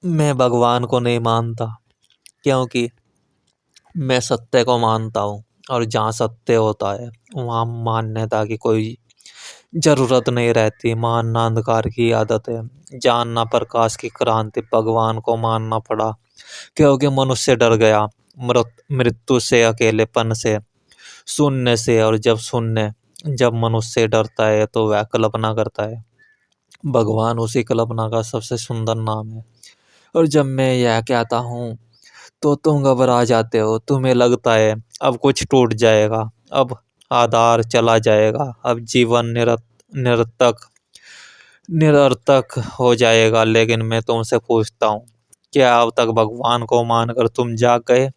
मैं भगवान को नहीं मानता क्योंकि मैं सत्य को मानता हूँ और जहाँ सत्य होता है वहाँ मान्यता की कोई ज़रूरत नहीं रहती। मानना अंधकार की आदत है, जानना प्रकाश की क्रांति। भगवान को मानना पड़ा क्योंकि मनुष्य डर गया मृत्यु से, अकेलेपन से, शून्य से। और जब मनुष्य डरता है तो वह कल्पना करता है। भगवान उसी कल्पना का सबसे सुंदर नाम है। और जब मैं यह कहता हूँ तो तुम घबरा जाते हो। तुम्हें लगता है अब कुछ टूट जाएगा, अब आधार चला जाएगा, अब जीवन निरर्थक निरर्थक हो जाएगा। लेकिन मैं तुमसे पूछता हूँ, क्या अब तक भगवान को मानकर तुम जाग गए?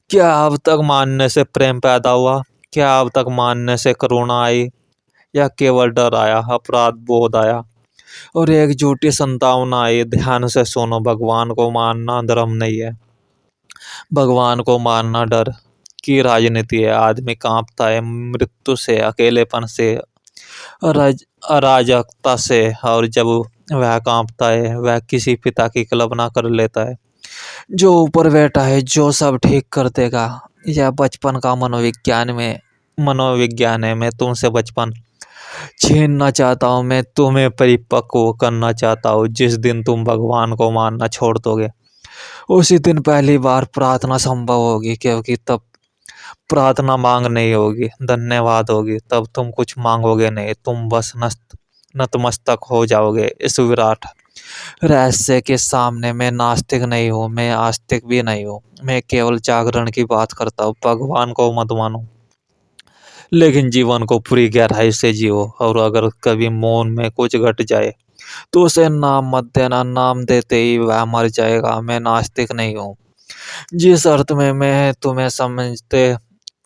क्या अब तक मानने से प्रेम पैदा हुआ? क्या अब तक मानने से करुणा आई? या केवल डर आया, अपराध बोध आया और एक झूठी संतावना आई? ध्यान से सुनो, भगवान को मानना धर्म नहीं है, भगवान को मानना डर की राजनीति है। आदमी कांपता है मृत्यु से, अकेलेपन से, अराजकता से। और जब वह कांपता है वह किसी पिता की कल्पना कर लेता है जो ऊपर बैठा है, जो सब ठीक कर देगा। यह बचपन का मनोविज्ञान है। मैं तुमसे बचपन छीनना चाहता हूँ, मैं तुम्हें परिपक्व करना चाहता हूँ। जिस दिन तुम भगवान को मानना छोड़ दोगे उसी दिन पहली बार प्रार्थना संभव होगी, क्योंकि तब प्रार्थना मांग नहीं होगी, धन्यवाद होगी। तब तुम कुछ मांगोगे नहीं, तुम बस नतमस्तक हो जाओगे इस विराट रहस्य के सामने। मैं नास्तिक नहीं हूँ, मैं आस्तिक भी नहीं हूँ, मैं केवल जागरण की बात करता हूँ। भगवान को मत मानो, लेकिन जीवन को पूरी गहराई से जियो। और अगर कभी मौन में कुछ घट जाए तो उसे नाम मत देना, नाम देते ही वह मर जाएगा। मैं नास्तिक नहीं हूँ जिस अर्थ में मैं तुम्हें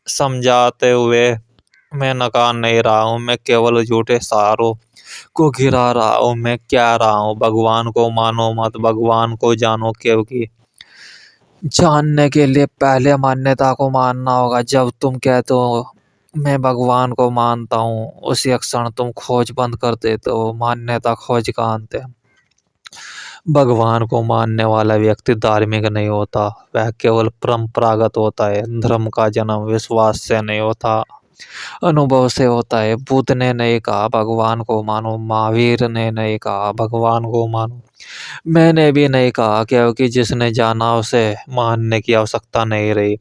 समझाते हुए मैं नकार नहीं रहा हूँ। मैं केवल झूठे सहारों को गिरा रहा हूँ। मैं क्या रहा हूँ, भगवान को मानो मत, भगवान को जानो। क्योंकि जानने के लिए पहले मान्यता को मानना होगा। जब तुम कहते हो मैं भगवान को मानता हूँ, उसी क्षण तुम खोज बंद कर देते हो। मान्यता खोज का अंत है। भगवान को मानने वाला व्यक्ति धार्मिक नहीं होता, वह केवल परंपरागत होता है। धर्म का जन्म विश्वास से नहीं होता, अनुभव से होता है। बुद्ध ने नहीं कहा भगवान को मानो, महावीर ने नहीं कहा भगवान को मानो, मैंने भी नहीं कहा, क्योंकि जिसने जाना उसे मानने की आवश्यकता नहीं रही।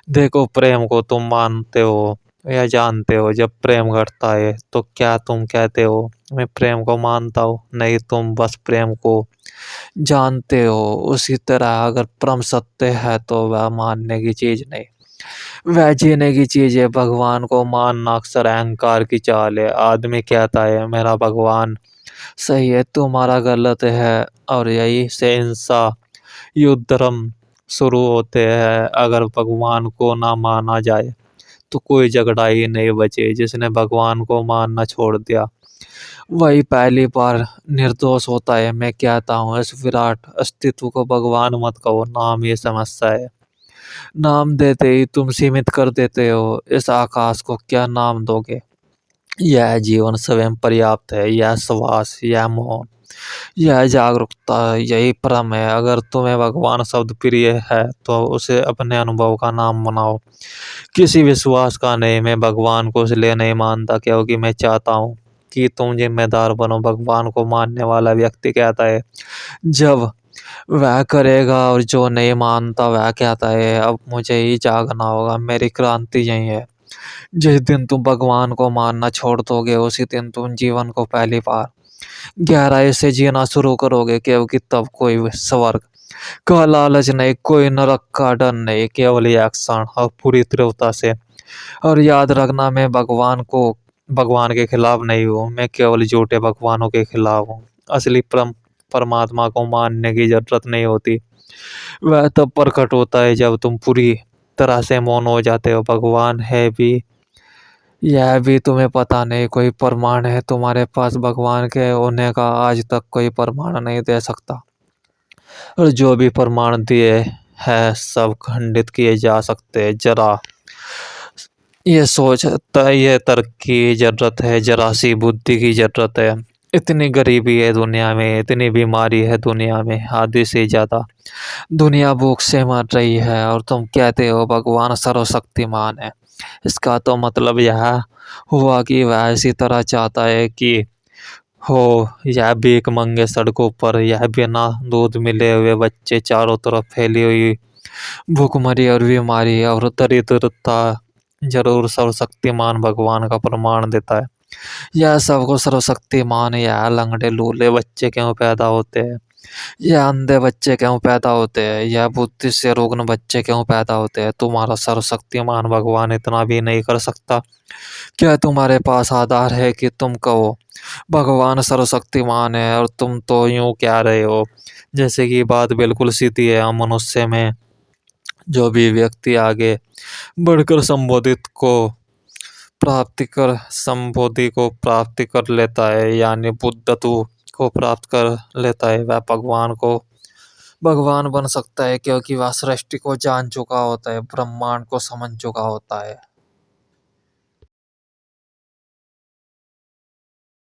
देखो, प्रेम को तुम मानते हो या जानते हो? जब प्रेम घटता है तो क्या तुम कहते हो मैं प्रेम को मानता हूँ? नहीं, तुम बस प्रेम को जानते हो। उसी तरह अगर परम सत्य है तो वह मानने की चीज नहीं, वह जीने की चीज है। भगवान को मानना अक्सर अहंकार की चाल है। आदमी कहता है मेरा भगवान सही है, तुम्हारा गलत है, और यही से हिंसा, युद्ध, धर्म शुरू होते हैं। अगर भगवान को ना माना जाए तो कोई झगड़ा ही नहीं बचे। जिसने भगवान को मानना छोड़ दिया वही पहली बार निर्दोष होता है। मैं कहता हूँ इस विराट अस्तित्व को भगवान मत कहो, नाम ही समस्या है। नाम देते ही तुम सीमित कर देते हो। इस आकाश को क्या नाम दोगे? यह जीवन स्वयं पर्याप्त है, यह श्वास, यह मौन, यह जागरूकता, यही परम है। अगर तुम्हें भगवान शब्द प्रिय है तो उसे अपने अनुभव का नाम बनाओ, किसी विश्वास का नहीं। मैं भगवान को इसलिए नहीं मानता क्योंकि मैं चाहता हूँ कि तुम जिम्मेदार बनो। भगवान को मानने वाला व्यक्ति कहता है जब वह करेगा, और जो नहीं मानता वह कहता है अब मुझे ही जागना होगा। मेरी क्रांति यही है। जिस दिन तुम भगवान को मानना छोड़ दोगे उसी दिन तुम जीवन को पहली बार गहराई से जीना शुरू करोगे, क्योंकि तब कोई स्वर्ग का लालच नहीं, कोई नरक का डर नहीं, केवल एक क्षण और पूरी तीव्रता से। और याद रखना, मैं भगवान के खिलाफ नहीं हूँ, मैं केवल झूठे भगवानों के खिलाफ हूँ। असली परमात्मा को मानने की जरूरत नहीं होती, वह तब प्रकट होता है जब तुम पूरी तरह से मौन हो जाते हो। भगवान है भी, यह भी तुम्हें पता नहीं। कोई प्रमाण है तुम्हारे पास भगवान के होने का? आज तक कोई प्रमाण नहीं दे सकता, और जो भी प्रमाण दिए हैं सब खंडित किए जा सकते हैं। जरा ये तर्क की जरूरत है, जरा सी बुद्धि की जरूरत है। इतनी गरीबी है दुनिया में, इतनी बीमारी है दुनिया में, आधे से ज़्यादा दुनिया भूख से मर रही है और तुम कहते हो भगवान सर्वशक्तिमान है। इसका तो मतलब यह हुआ कि वह इसी तरह चाहता है कि हो यह भीख मंगे सड़कों पर, यह बिना दूध मिले हुए बच्चे, चारों तरफ फैली हुई भूखमरी और बीमारी और दरिद्रता जरूर सर्वशक्तिमान भगवान का प्रमाण देता है। यह सबको सर्वशक्तिमान, यह लंगड़े लूले बच्चे क्यों पैदा होते हैं, यह अंधे बच्चे क्यों पैदा होते हैं, यह बुद्धि से रुग्ण बच्चे क्यों पैदा होते हैं, तुम्हारा सर्वशक्तिमान भगवान इतना भी नहीं कर सकता? क्या तुम्हारे पास आधार है कि तुम कहो भगवान सर्वशक्तिमान है और तुम तो यूं कह रहे हो जैसे कि बात बिल्कुल सीधी है। हम मनुष्य में जो भी व्यक्ति आगे बढ़कर संबोधि को प्राप्ति कर लेता है, यानी बुद्धत्व को प्राप्त कर लेता है, वह भगवान बन सकता है, क्योंकि वह सृष्टि को जान चुका होता है, ब्रह्मांड को समझ चुका होता है।